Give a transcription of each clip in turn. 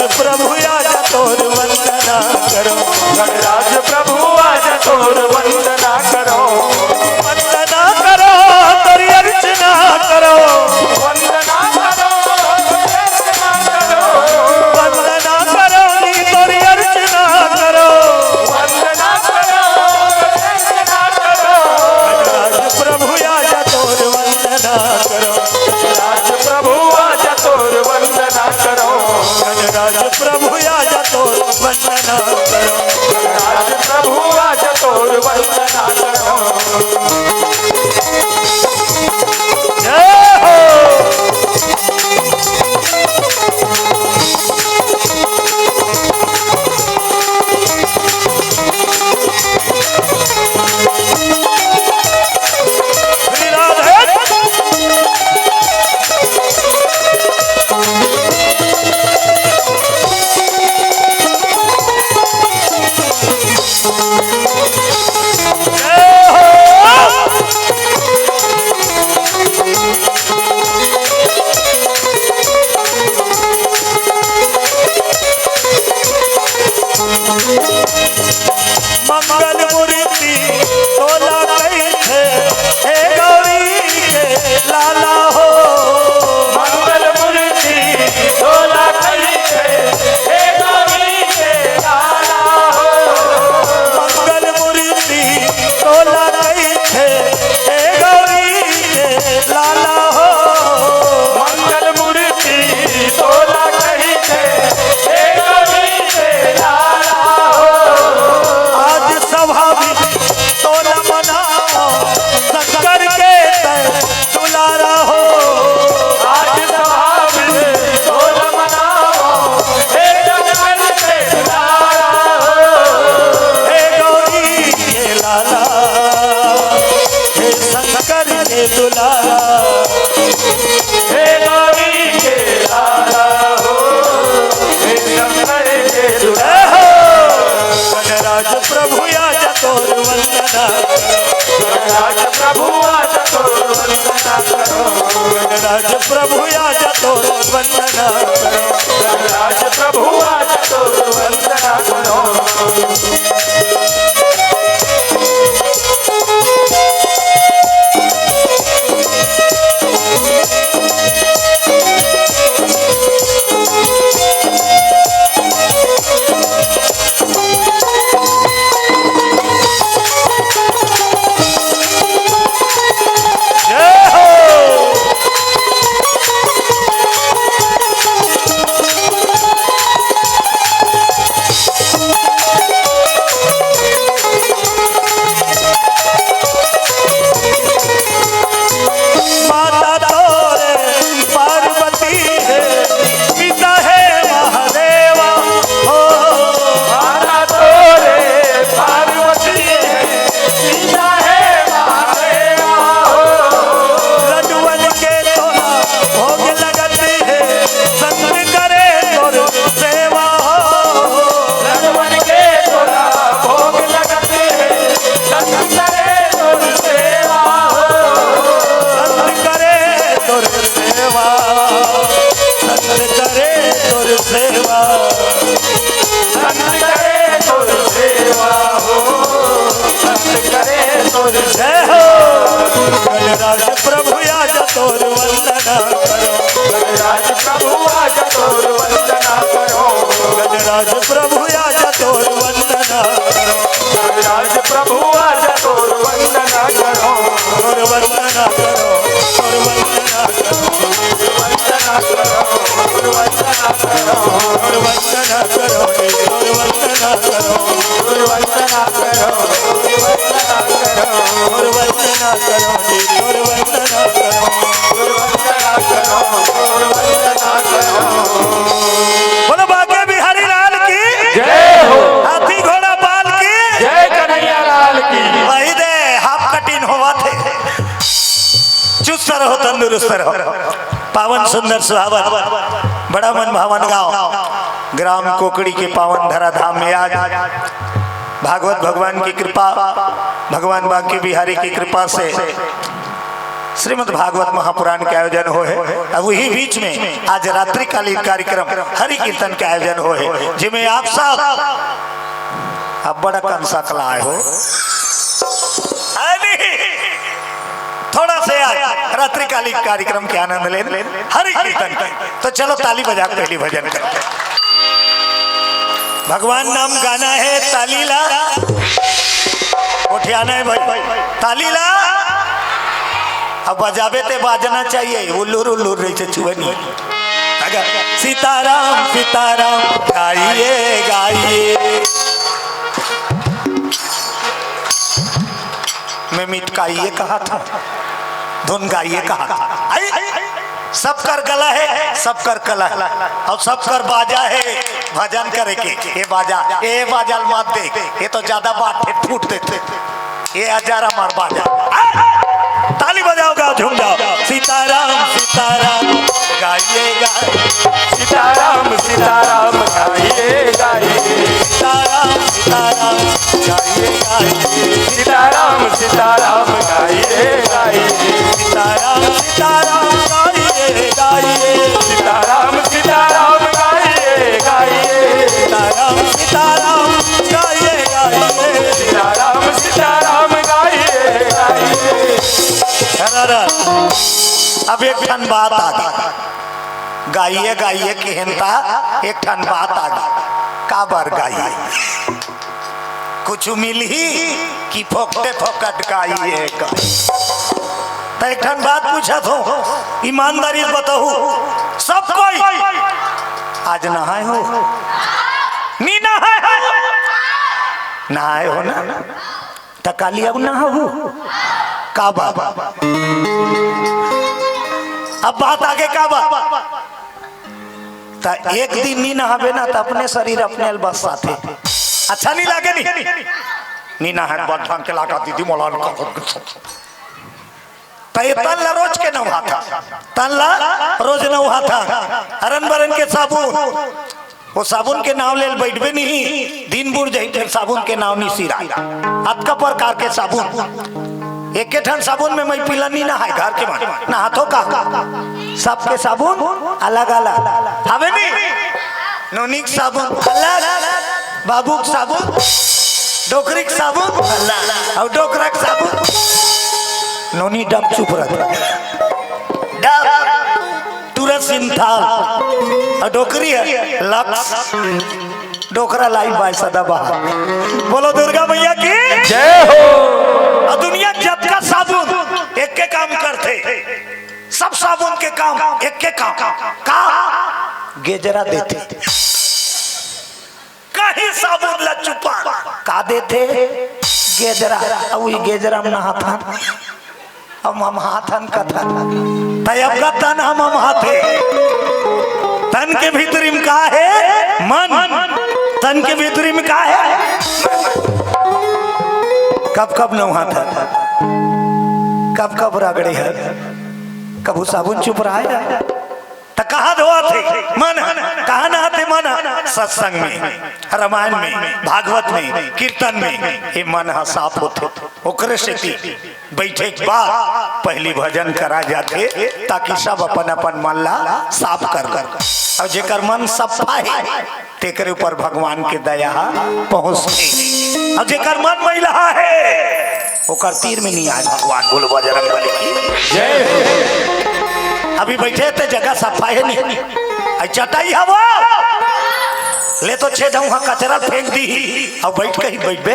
प्रभु आज तोर वंदना करो, गणराज प्रभु आज तोर वंदना करो, वंदना करो तेरी अर्चना करो, वंदना करो अर्चना करो, वंदना करो तेरी अर्चना करो, वंदना करो अर्चना करो, गणराज प्रभु आज तोर वंदना करो, गणराज प्रभु आज तोर वंदना करो, गणराज प्रभु आज तोर वंदना करो, गणराज प्रभु आज तोर वंदना करो। जय हो। श्री राधे। मंगल मूर्ति तोला कैसे हे गौरी के लाला हो, मंगल मूर्ति तोला कैसे हे गौरी के लाला हो, मंगल मूर्ति तोला कैसे हे गौरी के लाला हो, मंगल मूर्ति तोला कैसे हे गौरी के लाला हो, आज सभा भी तोला मनाओ शंकर के दुलारा हो, आज सभा में तोला मनाओ हे जगत के दुलारा हो, हे गौरी के लाला हे शंकर के दुलारा, हे गौरी के लाला हो, हे शंकर के दुलारा। जय हो। गणराज प्रभु आज तोर वंदना, गणराज प्रभु आज तोर वंदना करो, गणराज प्रभु आज तोर वंदना करो, गणराज प्रभु आज तोर वंदना करो। जय हो। माता तोरे पार्वती है, पिता है महादेवा हो, माता तोरे पार्वती है, सीता है महादेवा हो, लड्डुअन के तोला भोग लगती है, संग करे तोर सेवा हो, लड़वन के तोला भोग लगते हैं, संग करे तोर सेवा हो, संग करे तोर सेवा, संग करे तोर सेवा, संग करे तोर सेवा हो, संग करे तोर जय हो। गणराज प्रभु आज तोर वंदना करो, गणराज प्रभु आज तोर वंदना करो, गणराज प्रभु आज तोर वंदना करो, गणराज प्रभु आज तोर वंदना करो, तोर वंदना करो, तोर वंदना करो, वंदना करो, वंदना करो, तोर वंदना करो, तोर वंदना करो, वंदना करो, वंदना करो, तोर वंदना करो, तोर वंदना करो। वंदना करो, वंदना करो। बोलो बाके बिहारी लाल की जय हो, हाथी घोड़ा पाल की जय कन्हैया लाल की। वही दे हाफ कटिन होवा थे, चुस्त रहो तंदुरुस्त रहो। पावन सुंदर सुहावन बड़ा मन भावन गांव ग्राम कोकड़ी के पावन धरा धाम में आज भागवत भगवान की कृपा, भगवान बांके बिहारी की कृपा से श्रीमद् भागवत महापुराण के आयोजन हो है। अब वही बीच में आज रात्रिकालीन कार्यक्रम हरि कीर्तन के आयोजन हो है, जिसमें आप सब अब बड़ा कंसा कला आए हो। थोड़ा से आज रात्रिकालीन कार्यक्रम के आनंद ले हरि कीर्तन के। तो चलो ताली बजा पहली भजन करते। भगवान नाम गाना है, ताली ला उठियाना है भाई, ताली ला। अब बजाबे ते बाजना चाहिए, उल्लूर उल्लूर रही से छुए नहीं। अगर सीताराम सीताराम गाइए गाइए, मैं मिटकाइए कहा था, धुन गाइए कहा था। सब कर गला है, सब कर कला है, और सब कर बाजा है भजन करे के। ये बाजा मत दे, ये तो ज्यादा बात है फूट देते, ये हजारा मार बाजा। ताली बजाओगा झूम जाओ। सीताराम सीताराम गाइए गाइए, सीताराम सीताराम गाइए गाइए, सीताराम सीताराम गाइए गाइए, सीताराम सीताराम गाइए गाइए, सीताराम सीताराम गाइए गाइए, सीताराम सीताराम गाइए गाइए, सीताराम सीताराम गाइए गाइए, सीताराम सीताराम गाइए गाइए। अब एक ठन बात आ गई, गाइए गाइए की हिंता एक ठन बात आ गई। का बार गाइए कुछ मिल ही कि फोकटे फोकट गाइए का। तो एक ठन बात पूछा तो ईमानदारी से बताओ, सब कोई आज नहाए हो? नी नहाए हो ना, तकाली अब नहाऊ का बात। अब बात आगे का बात, एक दिन नहीं नहावे ना तो अपने शरीर अपने बस साथे अच्छा नहीं लागे। नी नहा ढंग के लागा दीदी मोला तल्ला रोज के नहा था, तल्ला रोज नहा था। अरन बरन के साबुन, वो साबुन के नाम ले बैठबे नहीं, दिन बुर जाए साबुन के नाम नहीं सिरा। अतका प्रकार के साबुन, एक ठन साबुन में मैं पीला नहीं नहाए घर के मन नहातो का। सबके साबुन अलग अलग हवे नहीं, नोनिक साबुन अलग, बाबूक साबुन, डोकरिक साबुन अलग, और डोकरक साबुन नोनी डब चुप रहा, डब तुरंत सिंथाल, और डोकरी है लक्स, डोकरा लाई बाय सदा बहा। बोलो दुर्गा मैया की जय हो। और दुनिया जब का साबुन एक के काम करते, सब साबुन के काम एक के काम का गेजरा देते, कहीं साबुन ला चुपा का देते गेजरा। वही गेजरा में नहाता, अब हम हाथन का था तब का तन हम हाथे। तन के भीतरी में का है मन, तन के भीतरी में का है। कब कब नहाता, कब कब रगड़े है, कब साबुन चुप रहा है। तो कहा धोआ थे मन, कहा नहाते मन, सत्संग में, रामायण में, भागवत में, कीर्तन में, ये मन साफ होते। ओकरे से बैठे के बाद पहली भजन करा जाते, ताकि सब अपन अपन मन ला साफ कर कर, और जेकर मन सफा है तेकरे ऊपर भगवान के दया पहुँचते, और जेकर मन मैला है ओकर तीर में नहीं आज भगवान। बोलो बजरंग बली की जय। अभी बैठे थे जगह सफाई है नहीं, चटाई हवा ले तो छे ढूंढा कचरा फेंक दी, और बैठ कहीं बैठबे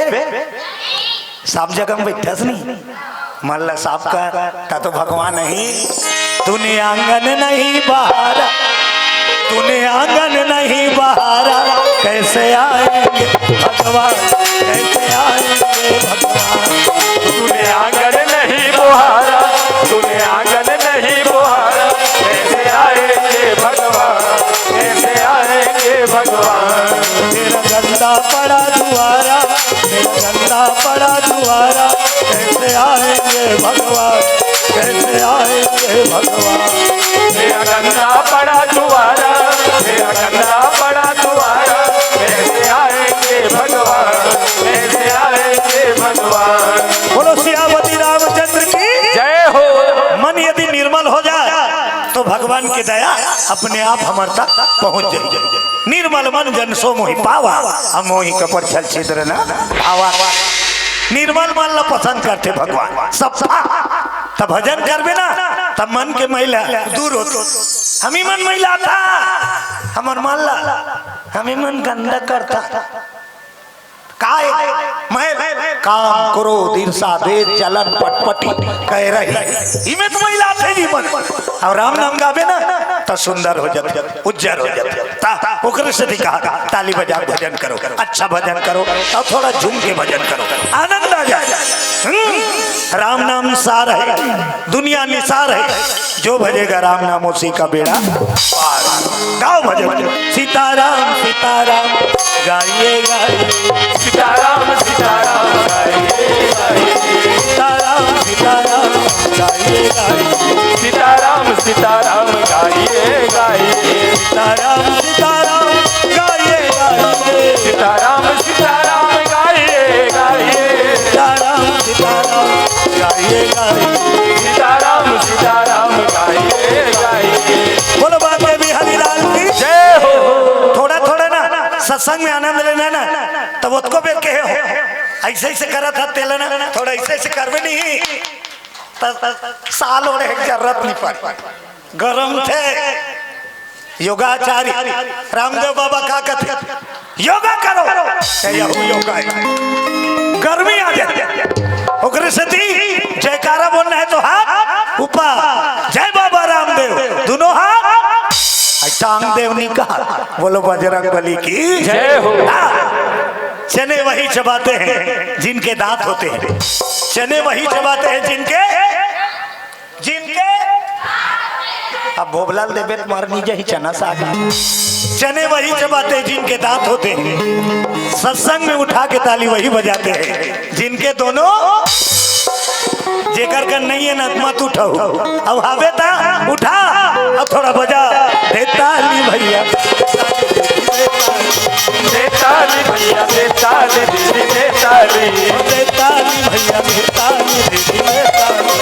सब जगह में बैठस नहीं, मल्ला साफ का तो भगवान नहीं। तूने आंगन नहीं बहारा, तूने आंगन नहीं बहारा, कैसे आएंगे भगवान, कैसे आएंगे भगवान। तूने आंगन नहीं बुहारा, तूने आंगन नहीं बुहारा, कैसे आएंगे भगवान, कैसे आएंगे भगवान। मेरा गंदा पड़ा दुआरा, मेरा गंदा पड़ा दुआरा, कैसे आएंगे भगवान, कैसे आएंगे भगवान। मेरा गंदा पड़ा दुआरा, मेरा गंदा पड़ा दुआरा, कैसे आएंगे भगवान, कैसे आएंगे भगवान। बोलो सियावती के दया अपने आप हमारे तक पहुंच जाए। निर्मल मन जन सो मोहि पावा, हम मोहि कपट छल छिद्र न भावा। निर्मल मन ला पसंद करते भगवान सब। तब भजन करबे ना तब मन के मैला दूर होते। हमी मन मैला था, हमार मन ला हमी मन गंदा करता। काय मैं काम क्रोध ईर्षा द्वेष जलन पटपटी कह रही इमे तो महिला थे जीवन। और राम नाम गावे ना तो सुंदर हो जाते, उज्जर हो जाते। ओकरे से कहा ताली बजा भजन करो, अच्छा भजन करो और थोड़ा झूम के भजन करो, आनंद आ जाए। राम नाम सार है, दुनिया निसार है। जो भजेगा राम नाम उसी का बेड़ा पार। गाओ भजन सीताराम सीताराम गाइए गाइए, सीताराम सीताराम गाइए गाइए, सीताराम सीताराम गाइए गाइए, सीताराम सीताराम गाइए गाइए, सीताराम सीताराम गाइए गाइए, सीताराम सीताराम गाइए गाइए, सीताराम सीताराम गाइए गाइए, सीताराम सीताराम गाइए गाइए। बोलो बाबा बिहारी लाल की जय हो। थोड़ा थोड़ा ना सत्संग में आनंद लेना ना तब उसको बेर के हो ऐसे ऐसे करा था तेल ना थोड़ा ऐसे ऐसे करवे नहीं साल और जरूरत नहीं पड़। गरम थे योगाचार्य रामदेव बाबा का कहते योगा करो, योगा गर्मी आ जाए ओकरे से दी जयकारा बोलना है तो हाथ ऊपर, जय बाबा रामदेव दोनों हाथ। टांग देवनी कहा बोलो बजरंग बली की जय हो। चने वही चबाते हैं जिनके दांत होते हैं, चने वही चबाते हैं जिनके जिनके अब भोबलाल देवे मारनी जही चना साग। चने वही चबाते हैं जिनके दांत होते हैं, सत्संग में उठा के ताली वही बजाते हैं जिनके दोनों जेकर कर नहीं है ना मत उठाओ। अब हावे था उठा अब थोड़ा बजा देताली भैया, देताली भैया देताली दीदी देताली, देताली भैया देताली दीदी देताली,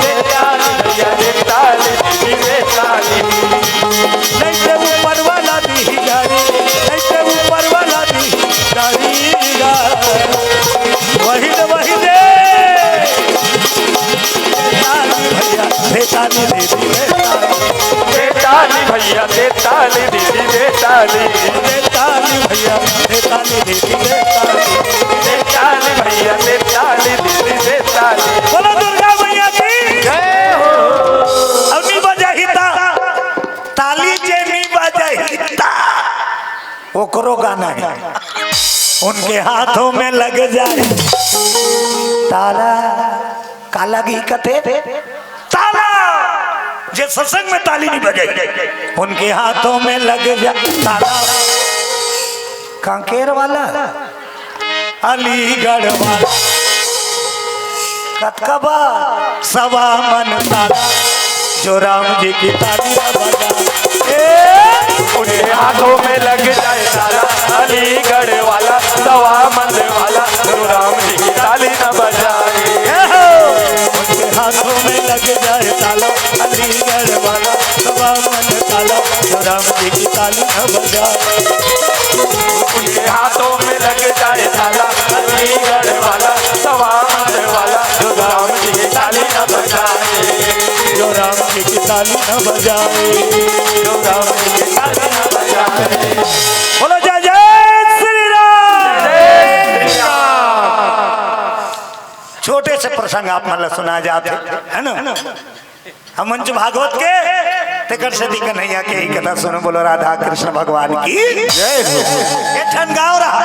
देताली भैया देताली दीदी देताली। नहीं से ऊपर वाला दी गाड़ी, नहीं से ऊपर वाला दी गाड़ी वही न वही दे देताली दीदी देताली भैया देताली दीदी देताली, देताली भैया देताली दीदी देताली, देताली भैया देताली दीदी देताली। बोलो दुर्गा मैया की जय हो। अब नहीं बजाहिता ताली जे नहीं बजाहिता ओकरो गाना है। उनके हाथों में लग जाए ताला का लगी कथे ताला जे सत्संग में ताली नहीं बजाई उनके हाथों में लग जाए ताला। कांकेर वाला अलीगढ़ वाला कतकबा सवा मन ताला जो राम जी की ताली न बजा उनके हाथों में लग जाए ताला, अलीगढ़ वाला सवा मंद वाला जो राम जी की ताली न बजाए। उनके हाथों में लग जाए ताला अलीगढ़ वाला सवा मन ताला जो राम जी की ताली न बजाए। उनके हाथों में लग जाए ताला, अलीगढ़ वाला सवा मंद वाला जो राम जी की ताली न बजाए, जो राम जी की ताली न बजाए, जो राम जी की ताली न बजाए। बोलो जय जय श्री राम। जय श्री राम। छोटे से प्रसंग आप मतलब सुना जाते है ना। हम मंच भागवत के तेकर से दी कन्हैया के ही कथा सुनो। बोलो राधा कृष्ण भगवान की जय। ये ठन गाँव रहा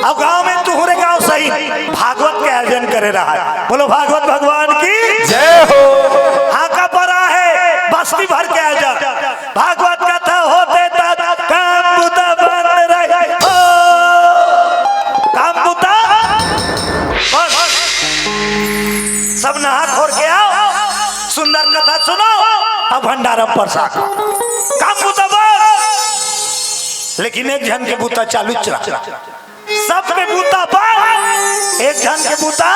अब गांव में तुहरे गांव सही भागवत के आयोजन करे रहा है। बोलो भागवत भगवान की जय हो। हाका परा है बस्ती भर के आयोजन भागवत कथा होते काम बुता बंद रहे हो, काम बुता सब नहा खोर के आओ सुंदर कथा सुनो अब भंडारा प्रसाद काम बुता बंद। लेकिन एक जन के बूता चालू चला सब में बूता बंद, एक जन के बूता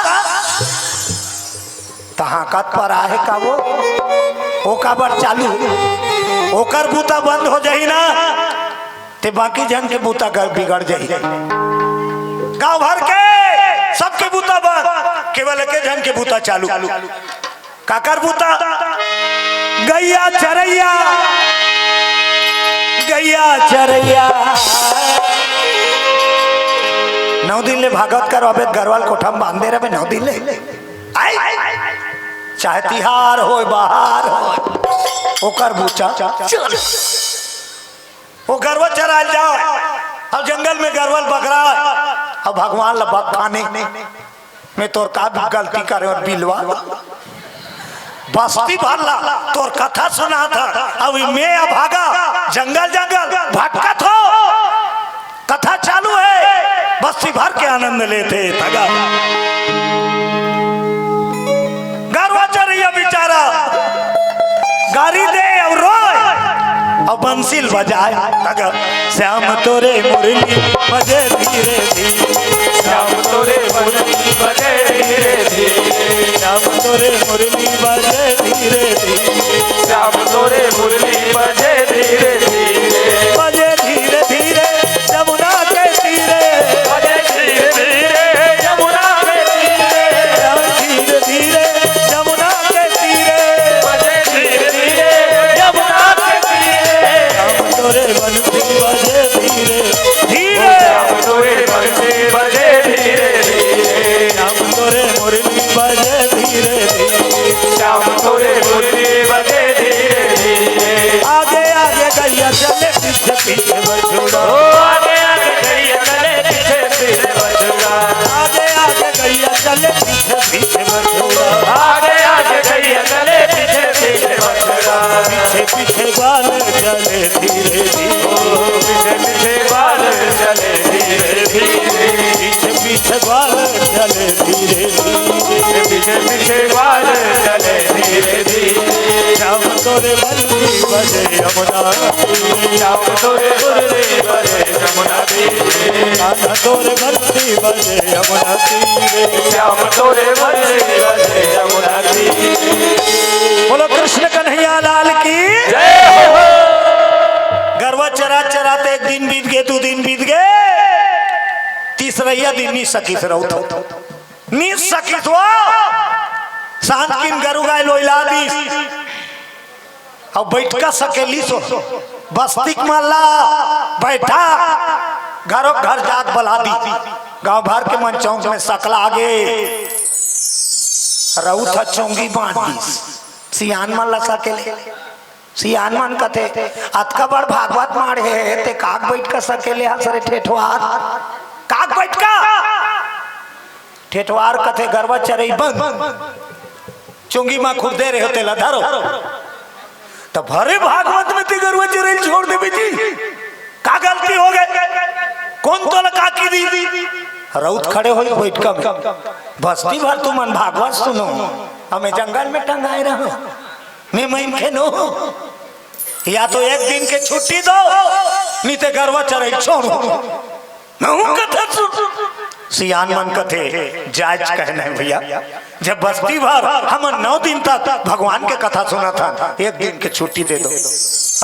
तहाकत पर आहे का वो ओका बार चालू ओकर बूता बंद हो जाई ना ते बाकी जन के बूता कर बिगड़ जाई। गांव भर के सबके बूता बंद, केवल एक जन के बूता चालू। काकर बूता? गैया चरैया, गैया चरैया। 9 दिन ले भागवत कर अबे गरवाल कोठा में बांधे रहे 9 दिन ले। चाहे तिहार हो बाहर हो ओकर बूचा वो गरवा चरा जाओ। अब जंगल में गरवल बकरा अब भगवान लबा खाने में तोर का गलती करे और बिलवा बस्ती भरला तोर कथा सुना था। अब मैं अब भागा जंगल जंगल भटकत हो कथा चालू है बस्ती भर के आनंद लेते तगा। गरवा चरैया बेचारा गाड़ी दे और रोए और बंसील बजाए तगा। श्याम तोरे मुरली बजे धीरे धीरे, श्याम तोरे मुरली बजे धीरे धीरे, श्याम तोरे मुरली बजे धीरे धीरे, श्याम तोरे मुरली बजे धीरे धीरे, बजे धीरे धीरे यमुना के तीरे, बजे धीरे धीरे यमुना के तीरे, धीरे धीरे यमुना के तीरे, बजे धीरे धीरे यमुना के तीरे। श्याम तोरे बंसी बजे धीरे धीरे, श्याम तोरे बंसी बजे धीरे धीरे, श्याम तोरे मुरली बजे धीरे धीरे, श्याम तोरे मुरली बजे धीरे धीरे। आगे आगे गैया चले पीछे पीछे बछड़ा, ओ आगे आगे गैया चले पीछे पीछे बछड़ा, आगे आगे गैया चले पीछे पीछे बछड़ा, आगे आगे गैया चले पीछे पीछे बछड़ा, पीछे पीछे बाल चले धीरे धीरे, पीछे पीछे बाल चले धीरे धीरे, पीछे पीछे बाल चले धीरे धीरे, पीछे पीछे बाल चले धीरे धीरे। श्याम तोरे बंसी बजे यमुना तीरे, श्याम तोरे मुरली बजे यमुना तीरे, कान्हा तोरे बंसी बजे यमुना तीरे। श्याम तोरे मुरली बजे यमुना तीरे। बोलो कृष्ण कन्हैया लाल की जय हो। गरवा चरा चराते 1 दिन बीत गए 2 दिन बीत गए तीसरा दिन नी सकीस रहो नी सकीस वो सांझ किन गरु गाय लोइला दी अब बैठ का सकेली सो बस्तिक माला बैठा घरों घर जात बला दी गांव भर के मन चौक में सकला आगे रहू था चौंगी बांट दी सियान मन ला सकेले सियान मन कथे अतका बड़ भागवत मारे ते काग बैठ का सकेले हसरे ठेठवार काग बैठ का ठेठवार कथे गरवा चरई बंद चुंगी मां खुदे रहे होते लधारो तो भरे भागवत में ते गरवा चरई छोड़ दे बेटी का गलती हो गई कौन तो लगा की दी रउत खड़े हो बैठ का बस्ती भर तू मन भागवत सुनो हमें जंगल में टंगाए रहो मैं महिम खेनो या तो 1 दिन के छुट्टी दो नहीं तो गरवा चरई छोड़ो सियान मन कथे जायज कहना है भैया जब बस्ती भर हम 9 दिन तक भगवान के कथा सुना था 1 दिन के छुट्टी दे दो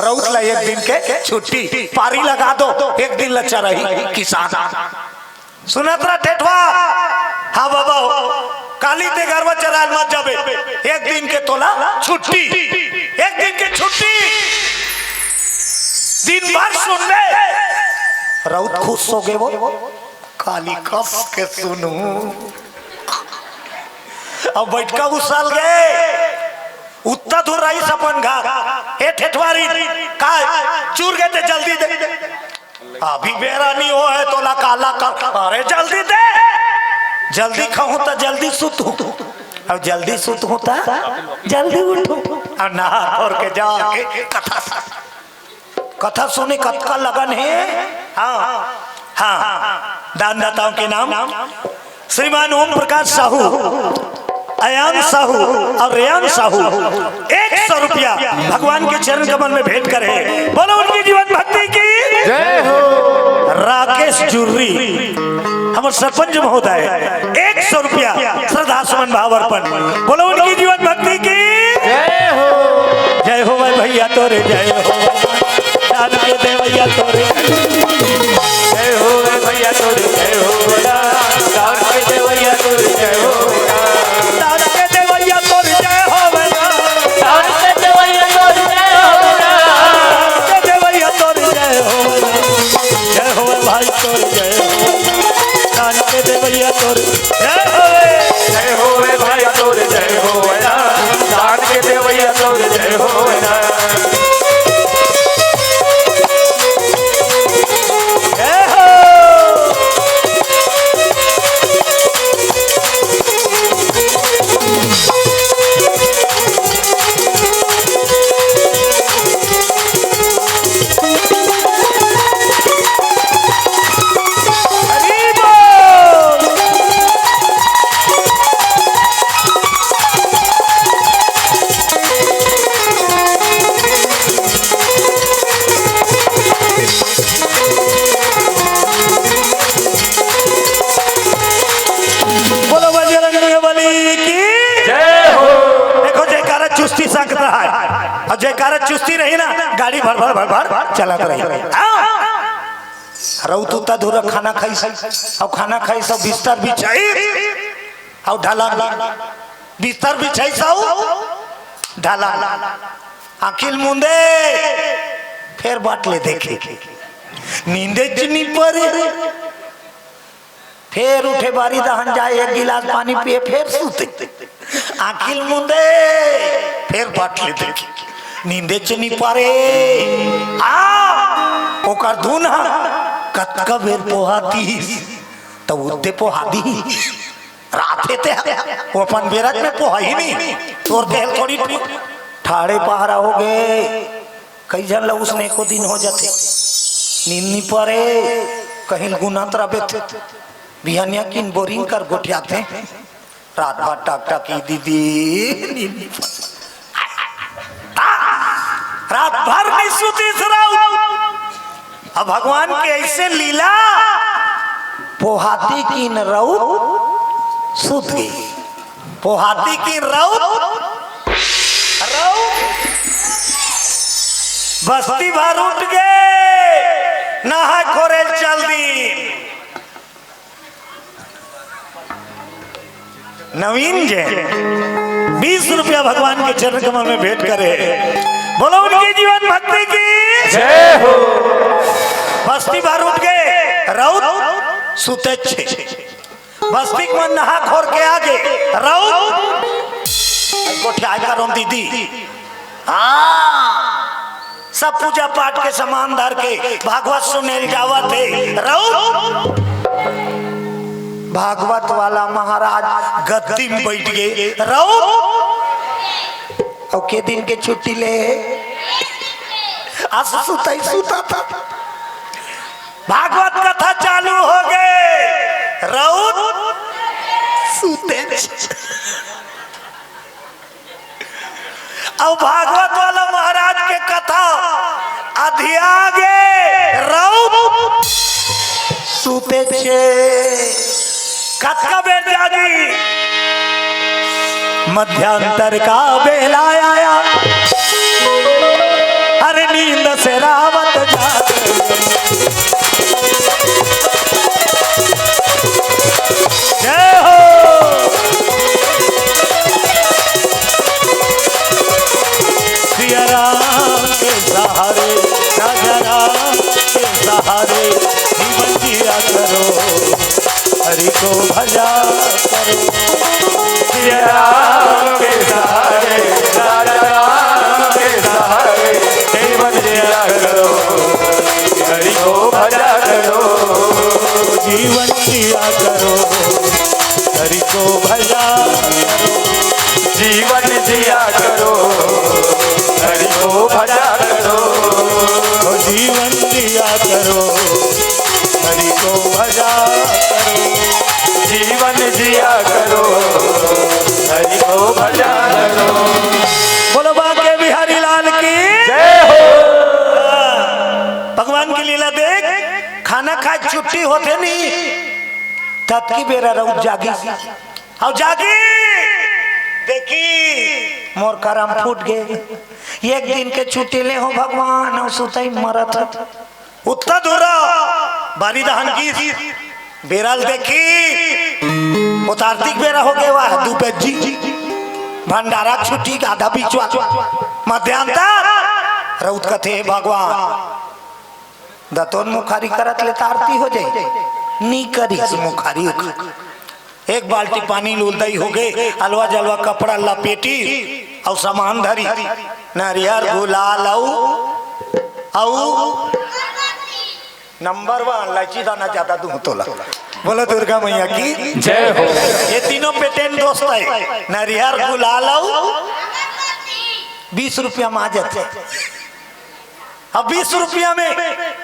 रउत ला 1 दिन के छुट्टी पारी लगा दो 1 दिन लच्चा रही किसान सुनत रहा ठेठवा हाँ बाबा काली ते गरवा चराल मत जाबे 1 दिन के तोला छुट्टी 1 दिन के छुट्टी दिन भर सुन ले रउत खुश हो गए वो काली कस के सुनू अब बैठका उछल गए उत्ता दूर रही सपन घर हे ठेठवारी का चूर गए थे जल्दी दे अभी बेरा नहीं हो है तोला काला कर अरे जल्दी दे जल्दी खाऊं तो जल्दी सुतूं अब जल्दी सुतूं तो जल्दी उठूं और नहा और के जाके कथा सुने कथा लगन है हाँ हाँ दानदाताओं के नाम श्रीमान ओम प्रकाश साहू अयान साहू और रेयान साहू 100 रुपया भगवान के चरण कमल में भेंट करे बोलो उनकी जीवन भक्ति की जय हो। राकेश जुर्री हमारे सरपंच महोदय 100 रुपया श्रद्धा सुमन भाव अर्पण बोलो उनकी जीवन भक्ति की जय हो। तोरे जय हो दान के देवैया तोरे जय हो भैया तोरे जय हो दान के देवैया तोरे जय हो दान के देवैया तोरे जय हो दान के देवैया तोरे जय हो के देवैया तोरे जय हो भाई तोरे जय हो दान के देवैया तोरे जय हो भैया तोरे जय हो दान के देवैया तोरे जय हो और जयकारा चुस्ती रही ना गाड़ी भर भर भर भर चलत रही रऊ तू धुरा खाना खाई और खाना खाई सब बिस्तर बिछाई और ढाला बिस्तर बिछाई सब ढाला अखिल मुंदे फिर बाट ले देखे नींदे चनी पर फिर उठे बारी दहन जाए एक गिलास पानी पिए फिर सूते आखिल मुंदे फिर बाट ले देखे नींदे चनी पारे ओकर धुन कतका बेर पोहाती तो उद्दे पोहादी राते ते वो अपन बेरज में पोहा ही नहीं तोर देह थोड़ी ठाड़े पहाड़ा हो गए कई जन लोग उसने को दिन हो जाते नींद नहीं पारे कहीं गुना तरह बिहानिया किन बोरिंग कर गोठियाते रात भर टक टकी दीदी रात भर नहीं सुती अब भगवान के ऐसे लीला पोहाती की न रऊ सुत गई पोहाती की रऊ बस्ती भर उठ गए नहा खोरे चल दी नवीन जैन 20 रुपया भगवान के चरण कमल में भेंट करे बोलो उनकी जीवन भक्ति की जय हो बस्ती भर उठ गए राउत सुते बस्ती मन नहा खोर के आगे राउत गोठिया करो दीदी सब पूजा पाठ के सामान धर के भागवत सुने जावा थे राउत भागवत वाला महाराज गद्दी में बैठ गए राउत और के दिन के छुट्टी ले आज सुता था भागवत कथा चालू हो गए राउत सुते अब भागवत वाला महाराज के कथा अधिया गे राउत सुते कथा बेर जागी मध्यांतर का बेला आया अरे नींद से रावत जय हो सिया राम के सहारे राजा राम के सहारे जीवन जिया करो हरि को भजा करो सिया राम के सहारे राजा राम के सहारे जीवन जिया करो हरि को भजा करो जीवन जिया करो हरि को भजा करो जीवन जिया करो हरि को भजा करो जीवन जिया करो हरि को भजा करो जीवन जिया करो हरि को भजा करो बोलो बाके बिहारी लाल की जय हो भगवान की लीला देख खाना खा छुट्टी होते नहीं तब की बेरा रउत जागी और जागी देखी मोर करम फूट गए। एक दिन के छुट्टी ले हो भगवान और सुतई मरत उत्तर दूरा बारी दहन की बेराल देखी उतारतिक बेरा हो गए वाह दुपहर जी भंडारा छुट्टी का आधा बीचवा मध्यांतर रउत कथे भगवान दतोन मुखारी करत ले तारती हो जाए नी करी मुखारी एक बाल्टी पानी लूलदई हो गए अलवा जलवा कपड़ा लपेटी और सामान धरी नारियर गुलाल औ नंबर 1 लाची दाना ज्यादा दूं तोला बोलो दुर्गा मैया की जय हो। ये तीनों पेटेन दोस्त है नारियर गुलाल 20 रुपया माजत अब 20 रुपया में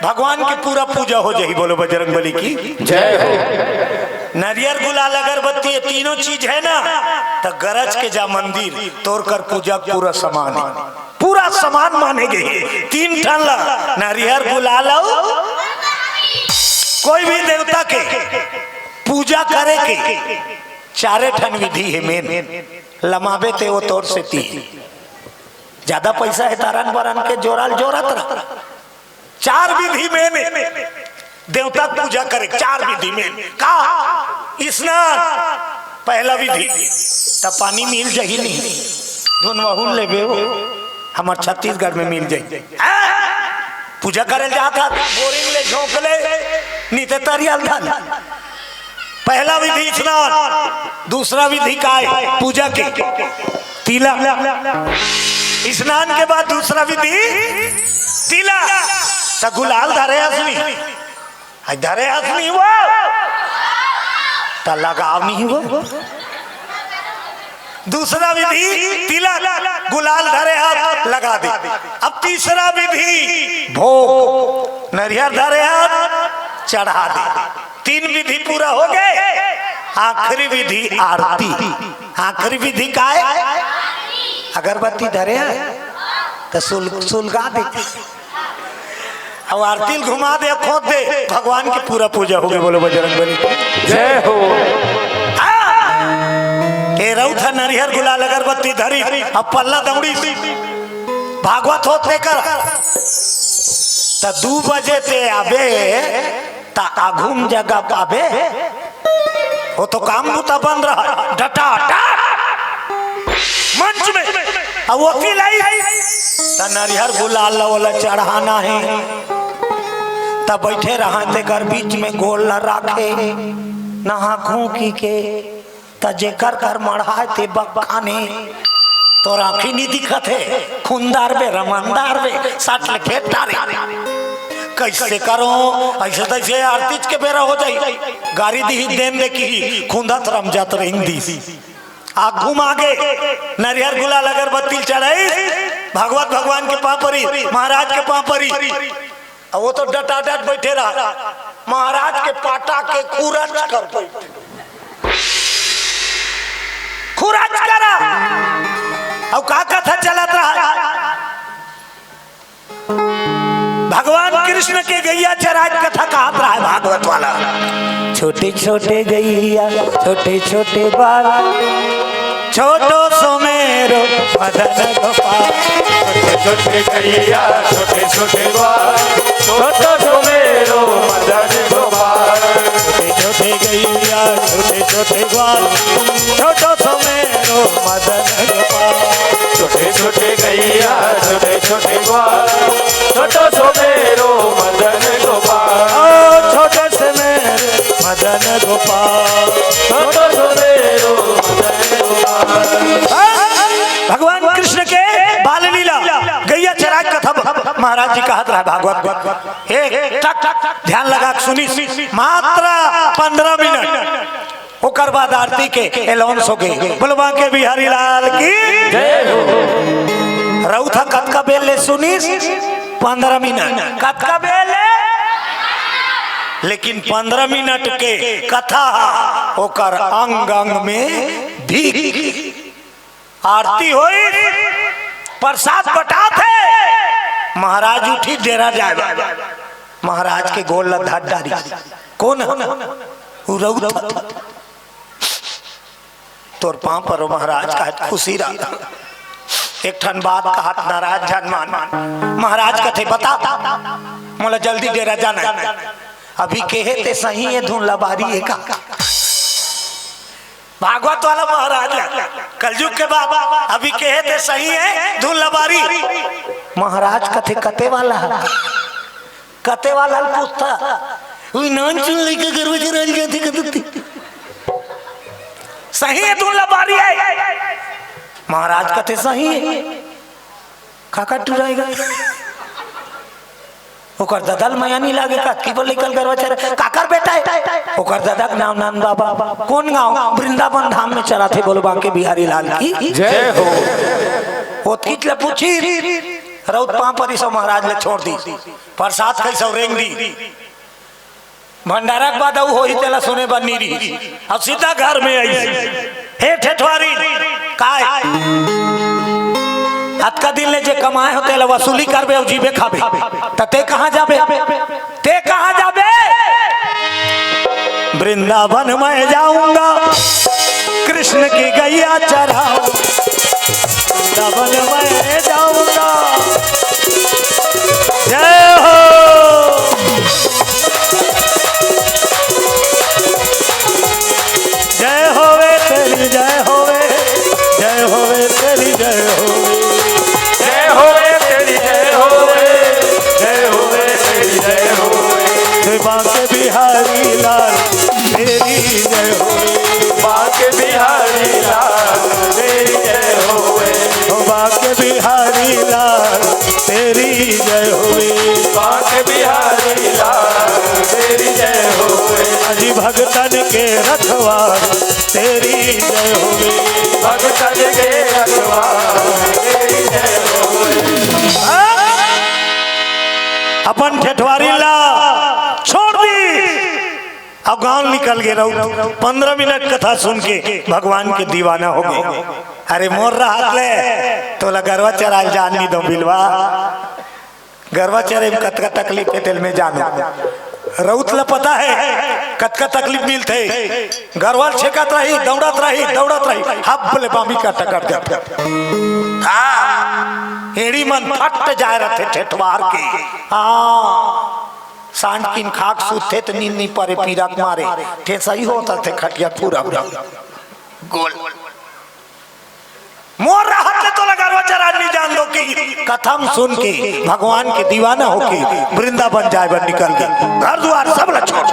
भगवान की पूरा पूजा हो जाएगी। बोलो बजरंगबली की जय हो। नारियल गुलाल अगरबत्ती ये तीनों चीज है ना तो गरज के जा मंदिर तोड़ कर पूजा पूरा सामान मानेगे। 3 ठन नारियल गुलाल कोई भी देवता के पूजा करे के 4 ठन विधि है मेन लमाबे ते वो तोड़ से ती ज्यादा पैसा है तारन बरन के जोराल जोरत रह 4 विधि में देवता पूजा करे 4 विधि में का स्नान पहला विधि तब पानी मिल जाही नहीं धुन लेबे हमार छत्तीसगढ़ में मिल जाए पूजा करे जाता बोरिंग ले झोंक ले नीचे तरियल धन पहला विधि स्नान दूसरा विधि का पूजा के तिला स्नान के बाद दूसरा विधि तिला तो गुलाल धरे असली हुआ तो लगाव नहीं हुआ। दूसरा विधि तिला गुलाल धरे हाथ लगा दे। अब तीसरा विधि भोग नरियर धरे हाथ चढ़ा दे। 3 विधि पूरा हो गए। आखिरी विधि आरती। आखिरी विधि का है अगरबत्ती धरे तो सुलगा दे और आरती घुमा दे खोद दे भगवान की पूरा पूजा हो गई। बोलो बजरंगबली जय हो। रउथा नरिहर गुलाल अगरबत्ती धरी अब पल्ला दौड़ी भागवत होते कर 2 बजे ते आबे ता आघुम जगह पाबे वो तो काम बूता बन रहा डटा मंच में अब वो लाई नरिहर गुलाल वाला चढ़ाना है तब बैठे रहते घर बीच में गोल न राखे नहा खूकी के जेकर कर मढ़ाए ते बखाने तो राखी नहीं दिखत है खूनदार बे रमनदार बे 60 लिखे तारे कैसे करो ऐसे तैसे आरती के बेरा हो जाई गाड़ी दी देन दे की खूंदत रम जात रही आग घूम आगे नरियर गुलाल अगरबत्ती चढ़ाई भगवत भगवान के पाँव परी महाराज के पाँव परी वो तो डटाडट बैठे रहा महाराज के पाटा के खूरच कर खुराच करा और का कथा चलत रहा भगवान कृष्ण के गैया चराज कथा कहत रहा है भागवत वाला छोटे छोटे गैया छोटे छोटे बाल छोटो सुमेरो मदन गोपाल छोटे गैया छोटे छोटे बाल छोटो सुमेरो मदन गोपाल छोटे गैया छोटे छोटे बाल छोटो सुमेरो मदन गोपाल छोटे छोटे गैया छोटे छोटे बाल छोटो सुमेरो मदन गोपाल छोटे से मेरे मदन गोपाल छोटो सुमेरो मदन गोपाल। भगवान कृष्ण के बाल लीला गैया चराग कथा महाराज जी कहत रहा भागवत एक टक ध्यान लगा सुनी मात्र 15 मिनट ओकर बाद आरती के एलाउंस हो गए। बुलवा के बिहारी लाल की रउथा कतका बेल ले सुनी 15 मिनट कतका बेल लेकिन 15 मिनट के कथा ओकर अंग अंग में भी आरती होई प्रसाद बटाते महाराज उठी डेरा जाए महाराज के गोल लद्धारी कौन तोर पांव पर महाराज का खुशी रहा एक ठन बात कहत नाराज जान मान महाराज कथे बता मोला जल्दी डेरा जाना अभी कहे ते सही है धुन लबारी है का भागवत वाला महाराज कलयुग के बाद अभी कहे थे सही है धुन लबारी महाराज कथे कते वाला पूछता वही नान चुन लेके गर्वज राज कहते कते सही है धुन लबारी है महाराज कथे सही है काका टुराएगा ओकर ददल माया नहीं लागे का की बोले कल गर्वचर काकर बेटा है ओकर दादा के नाम नान बाबा कौन गांव वृंदावन धाम में चला थे बोलो बांके बिहारी लाल की जय हो। ओतकीच ले पूछी रौत पापरी सो महाराज ने छोड़ दी प्रसाद कैसे रेंग दी भंडारा के बाद हो ही तेला सुने बनीरी अब सीधा घर में आई हे ठेठवारी काय हाथ का दिन ले जे कमाए होते ला वसूली करबे और जीवे खाबे ते कहां जाबे वृंदावन में जाऊंगा कृष्ण की गैया चराऊं वृंदावन में जाऊंगा जय हो जय होवे तेरी जय होवे तेरी जय होवे जय होवे तेरी जय होवे जय होवे तेरी जय होवे बांके बिहारी लाल तेरी जय होवे बांके बिहारी लाल तेरी जय होवे बांके बिहारी लाल तेरी जय होवे बांके बिहारी लाल तेरी जय होवे अजी भगतन के रखवार तेरी जय होवे भगतन के रखवार तेरी जय होवे अपन ठेठवारी ला छोड़ दी अब गांव निकल गए रहू 15 मिनट कथा सुन के भगवान के दीवाना हो गए अरे मोर रात ले तोला गरवा चराल जान नहीं दो बिलवा गरवा चरे में कतका तकलीफ है दिल में जानो रउत ला पता है कतका तकलीफ मिलते गरवाल छेकत रही दौड़त रही हब्बले बामी का टकर जाता एड़ी मन फट जाए रहे ठेठवार के सांड किन खाक सूते तो नींद नहीं परे पीरक मारे थे सही होता थे खटिया पूरा गोल मोर राहत ले तो लगा रोजरा नहीं जान दो कि कथम सुन के भगवान के दीवाना होके वृंदावन जाए बर निकल गए घर द्वार सब ला छोड़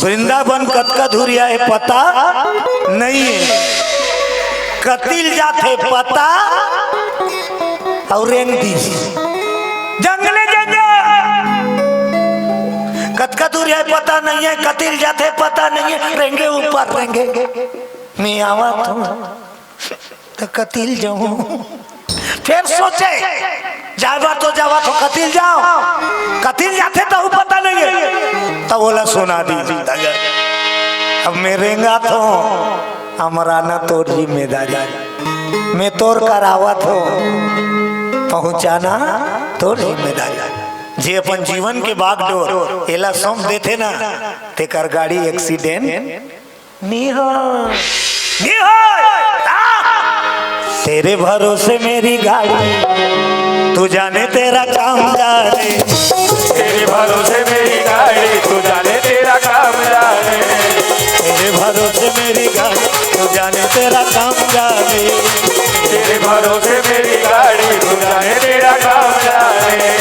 वृंदावन कतका धुरिया है पता नहीं है कतिल जाते पता और रेंग दी जंगले कतका दूर है पता नहीं है कतिल जाते पता नहीं है रेंगे ऊपर रेंगे मैं आवा तो कतिल जाऊं फिर सोचे जावा तो कतिल जाओ कतिल जाते तो पता नहीं है तो बोला सुना दी अब मैं रेंगा तो हमारा ना तोर जिम्मेदारी मैं तोर करावत हो पहुंचाना तोर जिम्मेदारी जे अपन जीवन के बागडोर एला सौंप देते ना तेकर गाड़ी एक्सीडेंट नहीं हो तेरे भरोसे मेरी गाड़ी तू जाने तेरा काम जाने तेरे भरोसे मेरी गाड़ी तू जाने तेरा काम जाने तेरे भरोसे मेरी गाड़ी तू जाने तेरा काम जाने तेरे भरोसे मेरी गाड़ी तू जाने तेरा काम जाने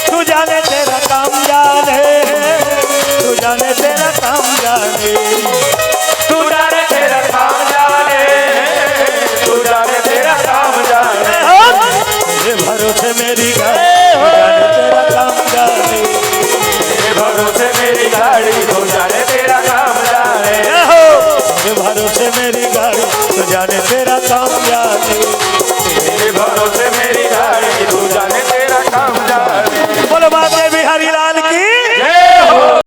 तू जाने तेरा काम जाने तू जाने तेरा काम जाने तू जाने तेरा काम जाने तू जाने तेरा काम जाने तेरे भरोसे मेरी गाड़ी